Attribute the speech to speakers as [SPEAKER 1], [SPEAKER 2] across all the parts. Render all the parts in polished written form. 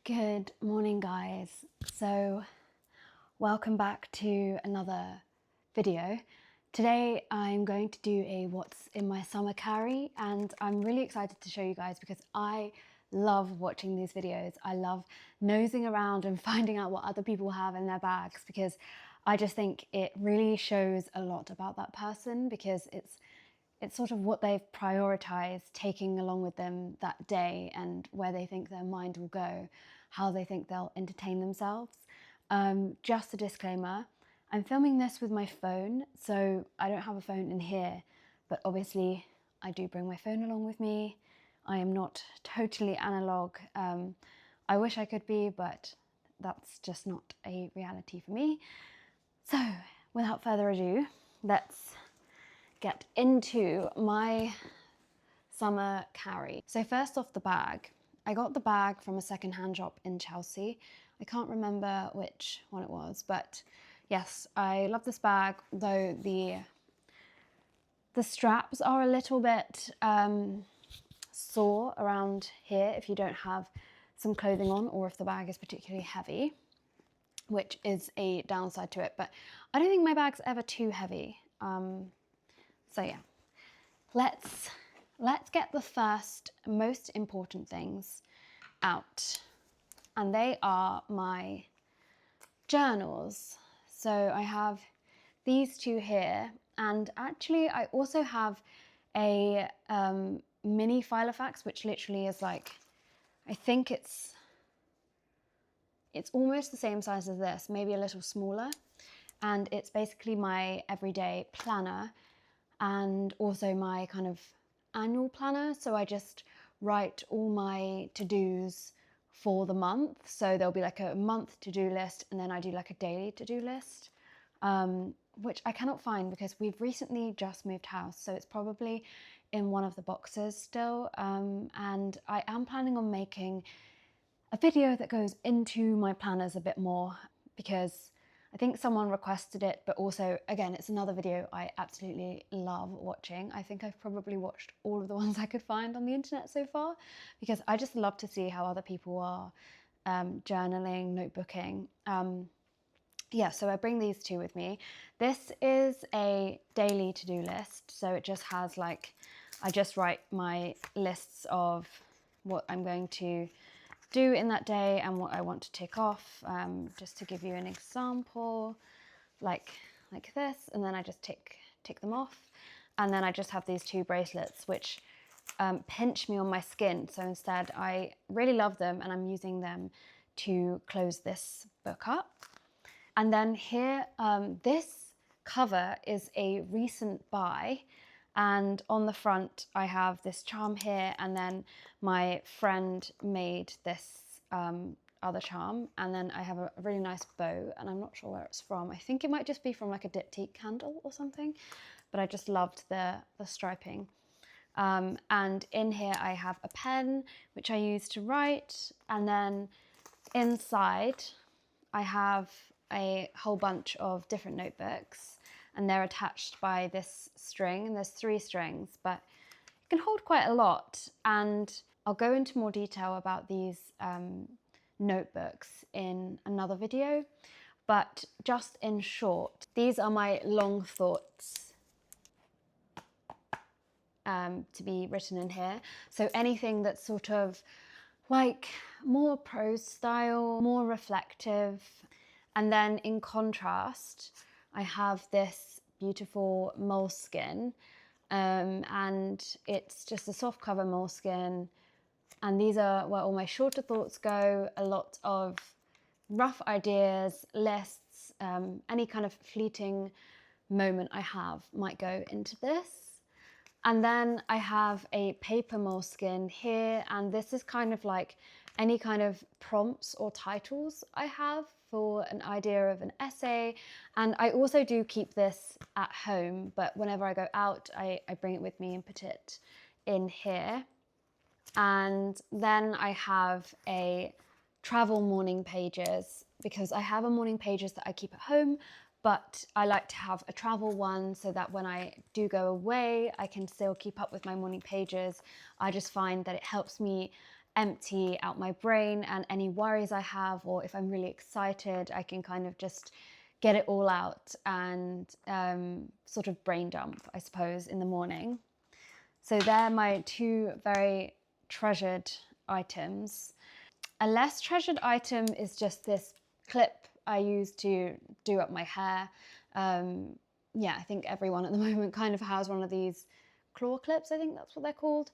[SPEAKER 1] Good morning, guys. So welcome back to another video. Today I'm going to do a what's in my summer carry, and I'm really excited to show you guys because I love watching these videos. I love nosing around and finding out what other people have in their bags because I just think it really shows a lot about that person because it's sort of what they've prioritized taking along with them that day and where they think their mind will go, how they think they'll entertain themselves. Just a disclaimer, I'm filming this with my phone, so I don't have a phone in here, but obviously I do bring my phone along with me. I am not totally analog. I wish I could be, but that's just not a reality for me. So without further ado, let's get into my summer carry. So first off, the bag. I got the bag from a secondhand shop in Chelsea. I can't remember which one it was, but yes, I love this bag, though the straps are a little bit sore around here if you don't have some clothing on or if the bag is particularly heavy, which is a downside to it, but I don't think my bag's ever too heavy. So yeah, let's get the first most important things out, and they are my journals. So I have these two here, and actually I also have a mini Filofax, which literally is like, I think it's almost the same size as this, maybe a little smaller, and it's basically my everyday planner and also my kind of annual planner. So I just write all my to-dos for the month. So there'll be like a month to-do list, and then I do like a daily to-do list, which I cannot find because we've recently just moved house. So it's probably in one of the boxes still. And I am planning on making a video that goes into my planners a bit more because I think someone requested it, but also, again, it's another video I absolutely love watching. I think I've probably watched all of the ones I could find on the internet so far because I just love to see how other people are journaling, notebooking. Yeah, so I bring these two with me. This is a daily to-do list. So it just has like, I just write my lists of what I'm going to do in that day and what I want to tick off. Just to give you an example, like this, and then I just tick them off. And then I just have these two bracelets which pinch me on my skin. So instead, I really love them and I'm using them to close this book up. And then here, this cover is a recent buy. And on the front, I have this charm here, and then my friend made this other charm, and then I have a really nice bow, and I'm not sure where it's from. I think it might just be from like a diptyque candle or something, but I just loved the striping. And in here I have a pen, which I use to write, and then inside I have a whole bunch of different notebooks, and they're attached by this string, and there's 3 strings, but it can hold quite a lot. And I'll go into more detail about these notebooks in another video, but just in short, these are my long thoughts to be written in here. So anything that's sort of like more prose style, more reflective. And then in contrast, I have this beautiful moleskin, and it's just a soft cover moleskin. And these are where all my shorter thoughts go, a lot of rough ideas, lists, any kind of fleeting moment I have might go into this. And then I have a paper moleskin here, and this is kind of like any kind of prompts or titles I have for an idea of an essay. And I also do keep this at home, but whenever I go out, I bring it with me and put it in here. And then I have a travel morning pages because I have a morning pages that I keep at home, but I like to have a travel one so that when I do go away, I can still keep up with my morning pages. I just find that it helps me empty out my brain, and any worries I have, or if I'm really excited, I can kind of just get it all out and sort of brain dump, I suppose, in the morning. So they're my two very treasured items. A less treasured item is just this clip I use to do up my hair. Yeah, I think everyone at the moment kind of has one of these claw clips, I think that's what they're called.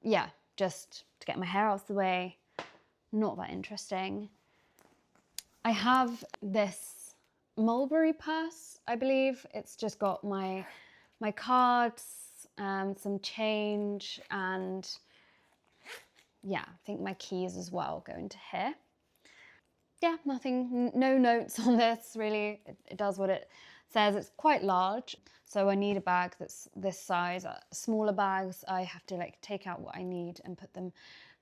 [SPEAKER 1] Yeah, just to get my hair out of the way. Not that interesting. I have this mulberry purse, I believe. It's just got my cards, some change, and yeah, I think my keys as well go into here. Yeah, nothing, no notes on this really. It does what it says. It's quite large, so I need a bag that's this size. Smaller bags, I have to like take out what I need and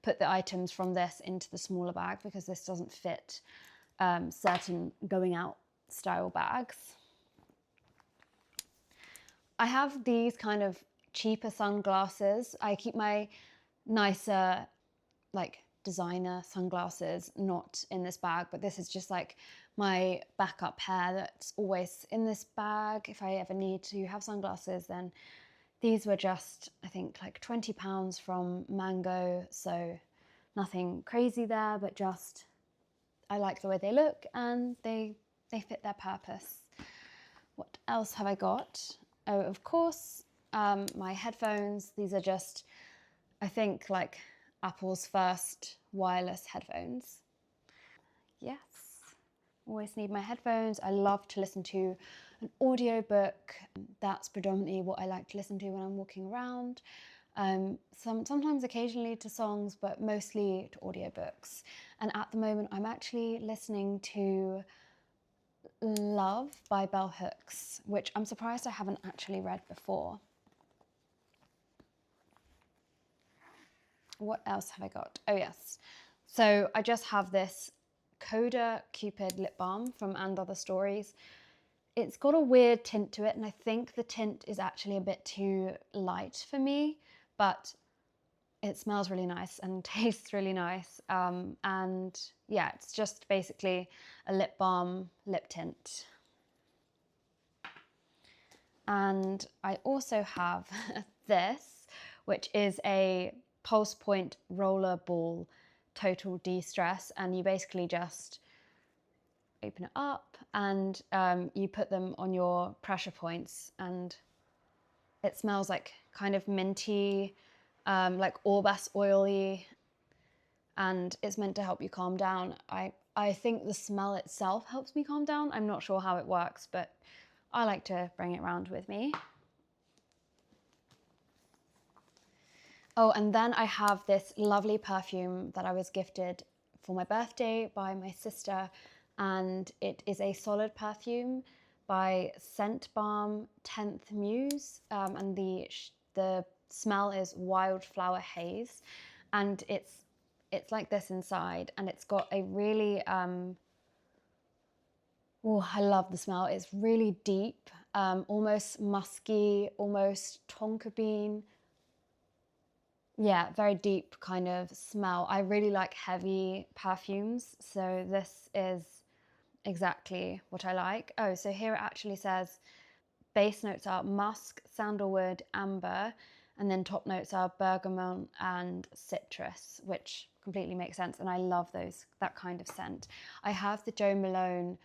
[SPEAKER 1] put the items from this into the smaller bag, because this doesn't fit certain going out style bags. I have these kind of cheaper sunglasses. I keep my nicer, like, designer sunglasses not in this bag, but this is just like my backup pair that's always in this bag. If I ever need to have sunglasses, then these were just, I think, like £20 from Mango, so nothing crazy there, but just I like the way they look and they fit their purpose. What else have I got? Oh, of course, my headphones. These are just, I think, like Apple's first wireless headphones. Yes, always need my headphones. I love to listen to an audiobook. That's predominantly what I like to listen to when I'm walking around. Sometimes occasionally to songs, but mostly to audiobooks. And at the moment I'm actually listening to Love by Bell Hooks, which I'm surprised I haven't actually read before. What else have I got? Oh yes, so I just have this Coda Cupid lip balm from And Other Stories. It's got a weird tint to it, and I think the tint is actually a bit too light for me, but it smells really nice and tastes really nice. And yeah, it's just basically a lip balm lip tint. And I also have this, which is a Pulse Point roller ball total de-stress, and you basically just open it up and you put them on your pressure points, and it smells like kind of minty, like Orbas oily, and it's meant to help you calm down. I think the smell itself helps me calm down. I'm not sure how it works, but I like to bring it around with me. Oh, and then I have this lovely perfume that I was gifted for my birthday by my sister, and it is a solid perfume by Scent Balm 10th Muse, and the smell is Wildflower Haze, and it's like this inside, and it's got a really oh, I love the smell. It's really deep, almost musky, almost tonka bean. Yeah, very deep kind of smell. I really like heavy perfumes, so this is exactly what I like. Oh, so here it actually says base notes are musk, sandalwood, amber, and then top notes are bergamot and citrus, which completely makes sense, and I love that kind of scent. I have the Jo Malone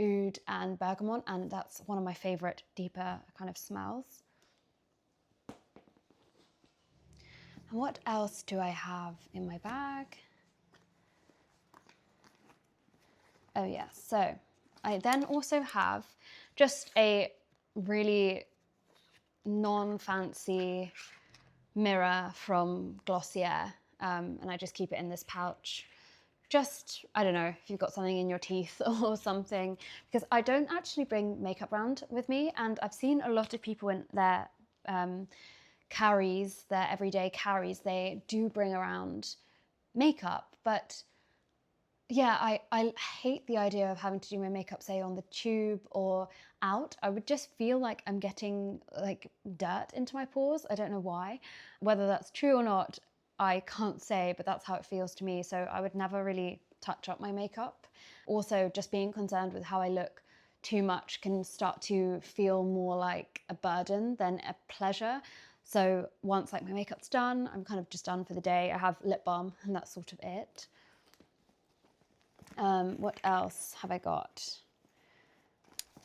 [SPEAKER 1] oud and bergamot, and that's one of my favorite deeper kind of smells. And what else do I have in my bag? Oh yes, so I then also have just a really non-fancy mirror from Glossier, and I just keep it in this pouch. Just, I don't know, if you've got something in your teeth or something, because I don't actually bring makeup around with me, and I've seen a lot of people in their carries, their everyday carries, they do bring around makeup, but yeah, I hate the idea of having to do my makeup, say, on the tube or out. I would just feel like I'm getting like dirt into my pores. I don't know why. Whether that's true or not, I can't say, but that's how it feels to me. So I would never really touch up my makeup. Also, just being concerned with how I look too much can start to feel more like a burden than a pleasure. So once like my makeup's done, I'm kind of just done for the day. I have lip balm and that's sort of it. What else have I got?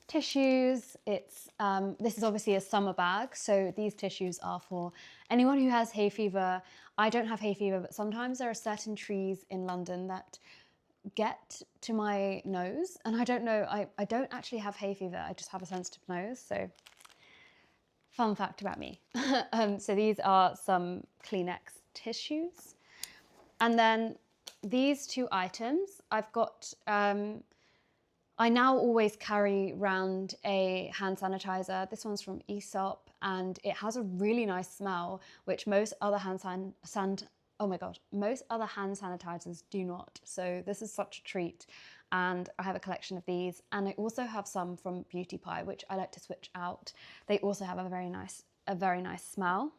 [SPEAKER 1] Tissues. This is obviously a summer bag, so these tissues are for anyone who has hay fever. I don't have hay fever, but sometimes there are certain trees in London that get to my nose, and I don't know, I don't actually have hay fever, I just have a sensitive nose, so fun fact about me. So these are some Kleenex tissues. And then these two items, I've got, I now always carry around a hand sanitizer. This one's from Aesop and it has a really nice smell, which most other most other hand sanitizers do not. So this is such a treat. And I have a collection of these. And I also have some from Beauty Pie, which I like to switch out. They also have a very nice smell.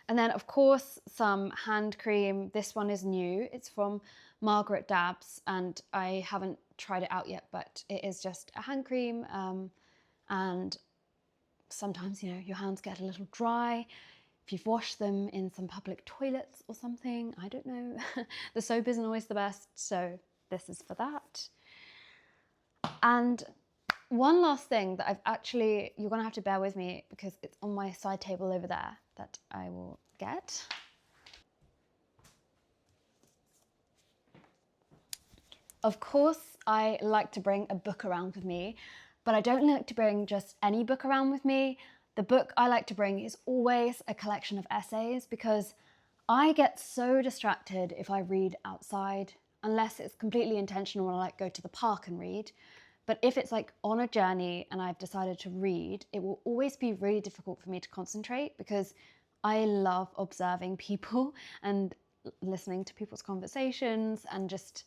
[SPEAKER 1] And then of course, some hand cream. This one is new. It's from Margaret Dabbs and I haven't tried it out yet, but it is just a hand cream. And sometimes, you know, your hands get a little dry. If you've washed them in some public toilets or something, I don't know. The soap isn't always the best, so this is for that. And one last thing that you're gonna have to bear with me because it's on my side table over there that I will get. Of course, I like to bring a book around with me, but I don't like to bring just any book around with me. The book I like to bring is always a collection of essays because I get so distracted if I read outside, unless it's completely intentional and I like go to the park and read. But if it's like on a journey and I've decided to read, it will always be really difficult for me to concentrate because I love observing people and listening to people's conversations and just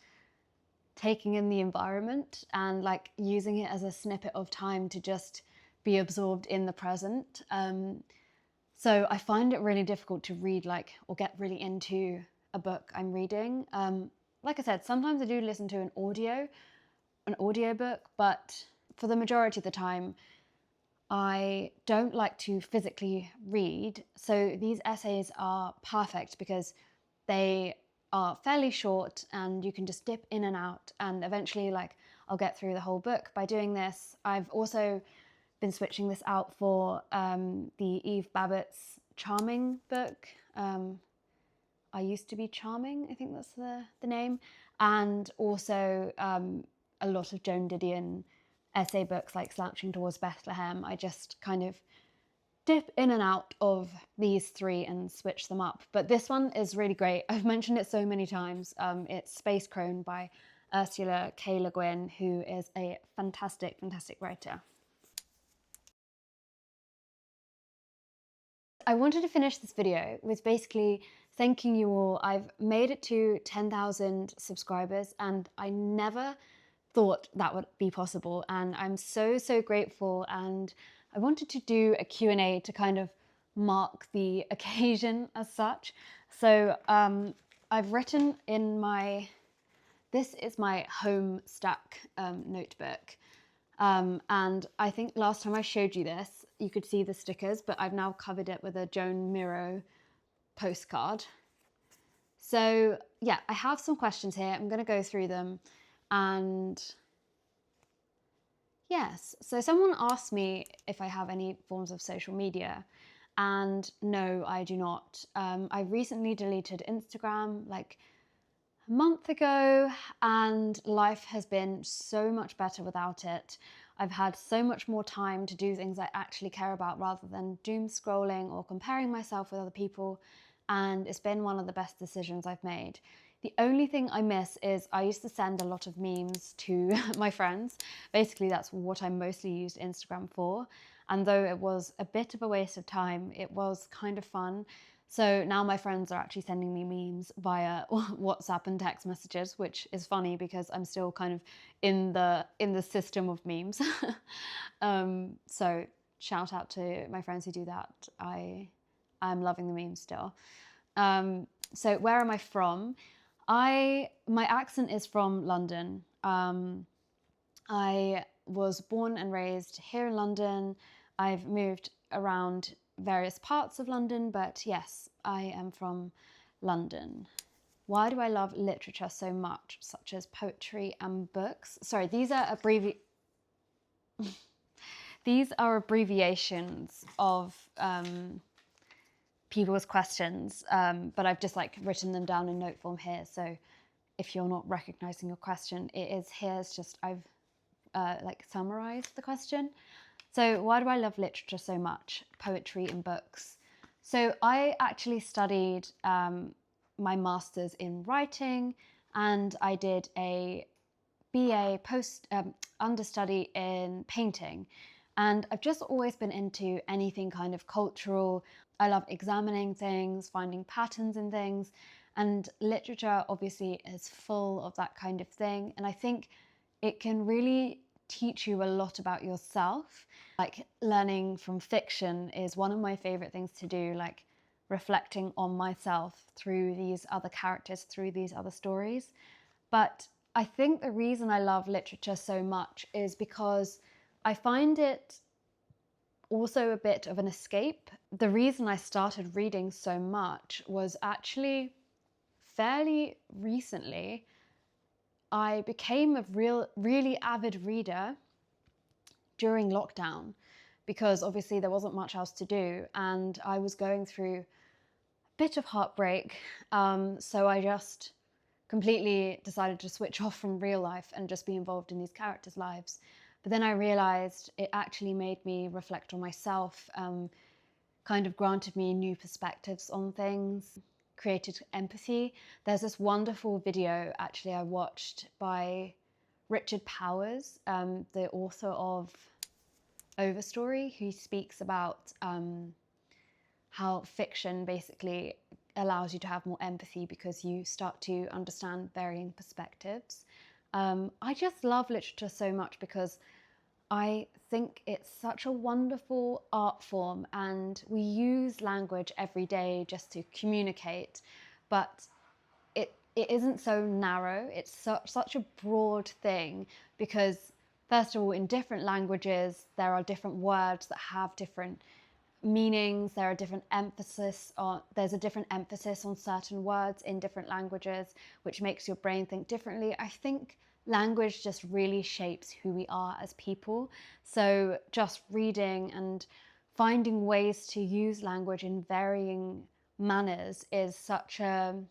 [SPEAKER 1] taking in the environment and like using it as a snippet of time to just be absorbed in the present. So I find it really difficult to read or get really into a book I'm reading. Like I said, sometimes I do listen to an audiobook, but for the majority of the time, I don't like to physically read. So these essays are perfect because they are fairly short and you can just dip in and out and eventually I'll get through the whole book by doing this. I've also been switching this out for the Eve Babbitt's Charming book. I Used to Be Charming, I think that's the name. And also a lot of Joan Didion essay books like Slouching Towards Bethlehem. I just kind of dip in and out of these three and switch them up. But this one is really great. I've mentioned it so many times. It's Space Crone by Ursula K. Le Guin, who is a fantastic writer. I wanted to finish this video with basically thanking you all. I've made it to 10,000 subscribers and I never thought that would be possible. And I'm so grateful. And I wanted to do a Q&A to kind of mark the occasion as such. So I've written in this is my home stack notebook. And I think last time I showed you this, you could see the stickers, but I've now covered it with a Joan Miro postcard. So yeah, I have some questions here. I'm gonna go through them. And yes, so someone asked me if I have any forms of social media, and no, I do not. I recently deleted Instagram like a month ago, and life has been so much better without it. I've had so much more time to do things I actually care about rather than doom scrolling or comparing myself with other people, and it's been one of the best decisions I've made. The only thing I miss is I used to send a lot of memes to my friends. Basically, that's what I mostly used Instagram for. And though it was a bit of a waste of time, it was kind of fun. So now my friends are actually sending me memes via WhatsApp and text messages, which is funny because I'm still kind of in the system of memes. So shout out to my friends who do that. I'm loving the memes still. So where am I from? My accent is from London. I was born and raised here in London. I've moved around various parts of London, but yes, I am from London. Why do I love literature so much, such as poetry and books? Sorry, these are abbreviations of people's questions, but I've just like written them down in note form here. So if you're not recognizing your question, it is here. It's just I've like summarized the question. So why do I love literature so much? Poetry and books. So I actually studied my master's in writing, and I did a BA understudy in painting. And I've just always been into anything kind of cultural. I love examining things, finding patterns in things, and literature obviously is full of that kind of thing. And I think it can really teach you a lot about yourself. Like learning from fiction is one of my favorite things to do, like reflecting on myself through these other characters, through these other stories. But I think the reason I love literature so much is because I find it also a bit of an escape. The reason I started reading so much was actually fairly recently. I became a really avid reader during lockdown because obviously there wasn't much else to do and I was going through a bit of heartbreak. So I just completely decided to switch off from real life and just be involved in these characters' lives. But then I realized it actually made me reflect on myself, kind of granted me new perspectives on things, created empathy. There's this wonderful video actually I watched by Richard Powers, the author of Overstory, who speaks about how fiction basically allows you to have more empathy because you start to understand varying perspectives. I just love literature so much because I think it's such a wonderful art form and we use language every day just to communicate, but it isn't so narrow. It's such a broad thing because first of all, in different languages, there are different words that have different meanings. There's a different emphasis on certain words in different languages, which makes your brain think differently. I think language just really shapes who we are as people. So just reading and finding ways to use language in varying manners is such an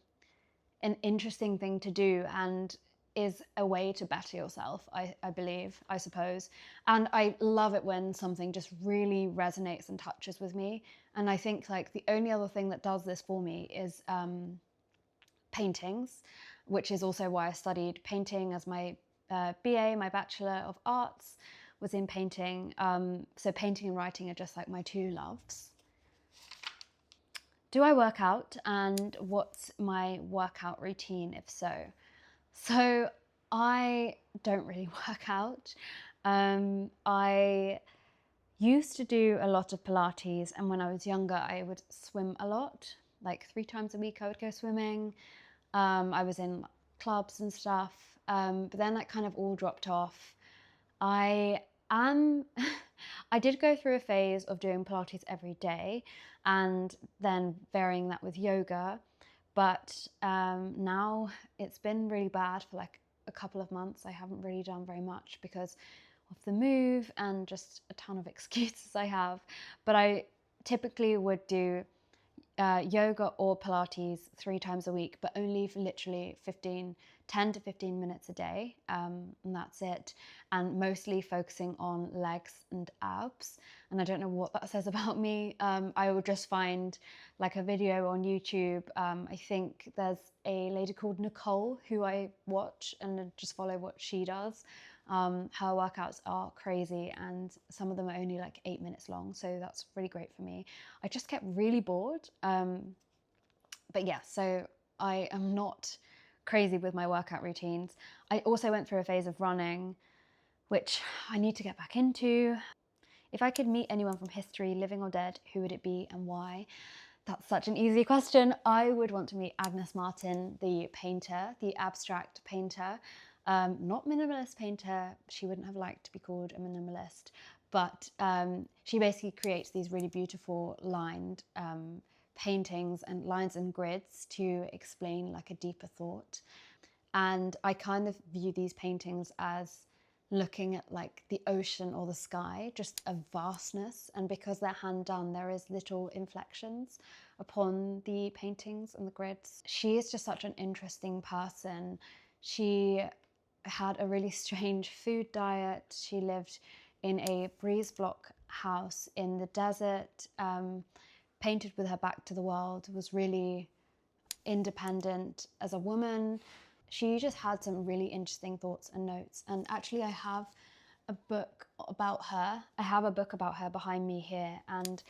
[SPEAKER 1] interesting thing to do and is a way to better yourself, I believe, I suppose. And I love it when something just really resonates and touches with me. And I think like the only other thing that does this for me is paintings, which is also why I studied painting as my BA, my Bachelor of Arts was in painting. So painting and writing are just like my two loves. Do I work out, and what's my workout routine if so? So I don't really work out. I used to do a lot of Pilates, and when I was younger I would swim a lot, like 3 times a week I would go swimming. I was in clubs and stuff, but then that kind of all dropped off. I am I did go through a phase of doing Pilates every day and then varying that with yoga, but now it's been really bad for like a couple of months. I haven't really done very much because of the move and just a ton of excuses I have. But I typically would do yoga or Pilates 3 times a week, but only for literally 10 to 15 minutes a day, and that's it. And mostly focusing on legs and abs. And I don't know what that says about me. I will just find like a video on YouTube. I think there's a lady called Nicole who I watch and just follow what she does. Her workouts are crazy and some of them are only like 8 minutes long, so that's really great for me. I just get really bored. But yeah, so I am not crazy with my workout routines. I also went through a phase of running, which I need to get back into. If I could meet anyone from history, living or dead, who would it be and why? That's such an easy question. I would want to meet Agnes Martin, the painter, the abstract painter. Not minimalist painter. She wouldn't have liked to be called a minimalist, but she basically creates these really beautiful lined paintings and lines and grids to explain like a deeper thought. And I kind of view these paintings as looking at like the ocean or the sky, just a vastness. And because they're hand done, there is little inflections upon the paintings and the grids. She is just such an interesting person. She had a really strange food diet. She lived in a breeze block house in the desert, painted with her back to the world, was really independent as a woman. She just had some really interesting thoughts and notes. And actually I have a book about her. I have a book about her behind me here. And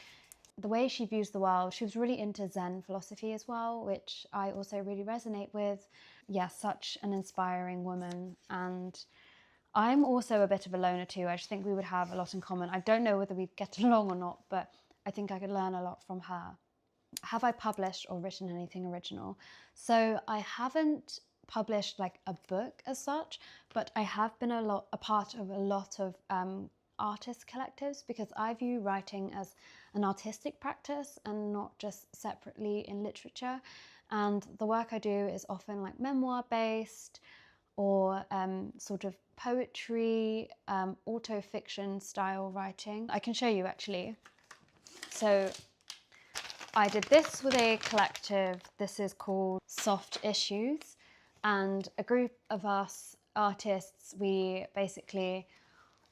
[SPEAKER 1] the way she views the world, she was really into Zen philosophy as well, which I also really resonate with. Yeah, such an inspiring woman. And I'm also a bit of a loner too. I just think we would have a lot in common. I don't know whether we'd get along or not, but I think I could learn a lot from her. Have I published or written anything original? So I haven't published like a book as such, but I have been a part of a lot of artist collectives, because I view writing as an artistic practice and not just separately in literature. And the work I do is often like memoir based or sort of poetry, autofiction style writing. I can show you actually. So I did this with a collective. This is called Soft Issues, and a group of us artists, we basically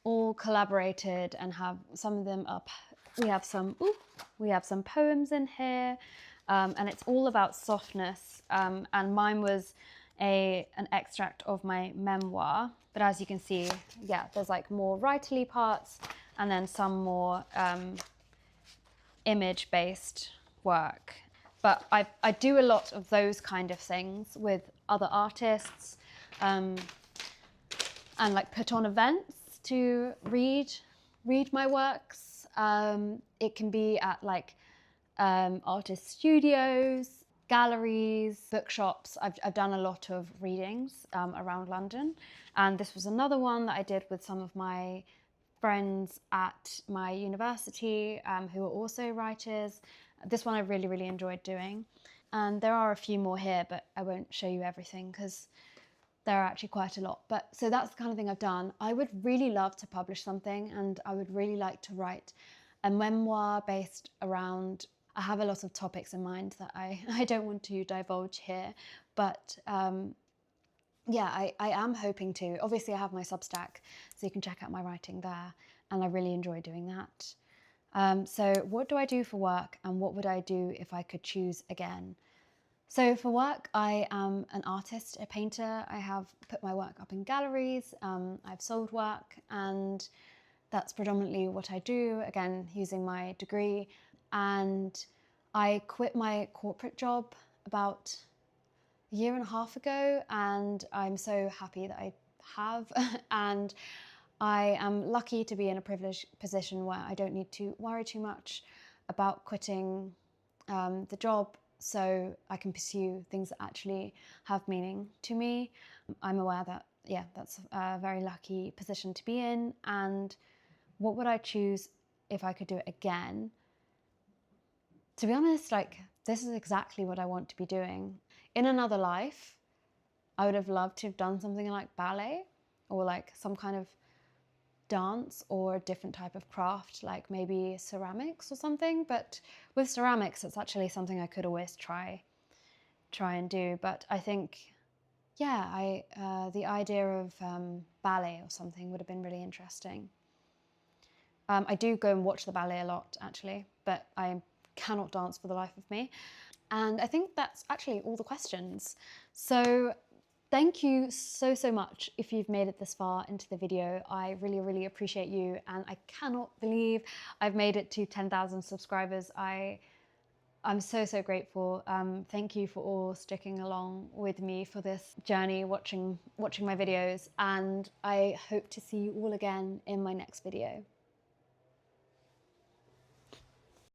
[SPEAKER 1] all collaborated and have some of them up. We have some poems in here, and it's all about softness. And mine was an extract of my memoir. But as you can see, yeah, there's like more writerly parts and then some more image-based work. But I do a lot of those kind of things with other artists, and like put on events to read my works. It can be at like artist studios, galleries, bookshops. I've done a lot of readings around London, and this was another one that I did with some of my friends at my university who are also writers. This one I really, really enjoyed doing. And there are a few more here, but I won't show you everything because there are actually quite a lot. But so that's the kind of thing I've done. I would really love to publish something, and I would really like to write a memoir based around, I have a lot of topics in mind that I don't want to divulge here, but yeah, I am hoping to. Obviously I have my Substack, so you can check out my writing there, and I really enjoy doing that. So what do I do for work, and what would I do if I could choose again? So for work, I am an artist, a painter. I have put my work up in galleries, I've sold work, and that's predominantly what I do, again, using my degree. And I quit my corporate job about a year and a half ago, and I'm so happy that I have. And I am lucky to be in a privileged position where I don't need to worry too much about quitting the job, so I can pursue things that actually have meaning to me. I'm aware that, yeah, that's a very lucky position to be in. And what would I choose if I could do it again? To be honest, like, this is exactly what I want to be doing. In another life, I would have loved to have done something like ballet or like some kind of dance or a different type of craft, like maybe ceramics or something. But with ceramics, it's actually something I could always try and do. But I think, yeah, the idea of ballet or something would have been really interesting. I do go and watch the ballet a lot, actually, but I cannot dance for the life of me. And I think that's actually all the questions. So thank you so much if you've made it this far into the video. I really, really appreciate you, and I cannot believe I've made it to 10,000 subscribers. I'm so grateful. Thank you for all sticking along with me for this journey, watching my videos, and I hope to see you all again in my next video.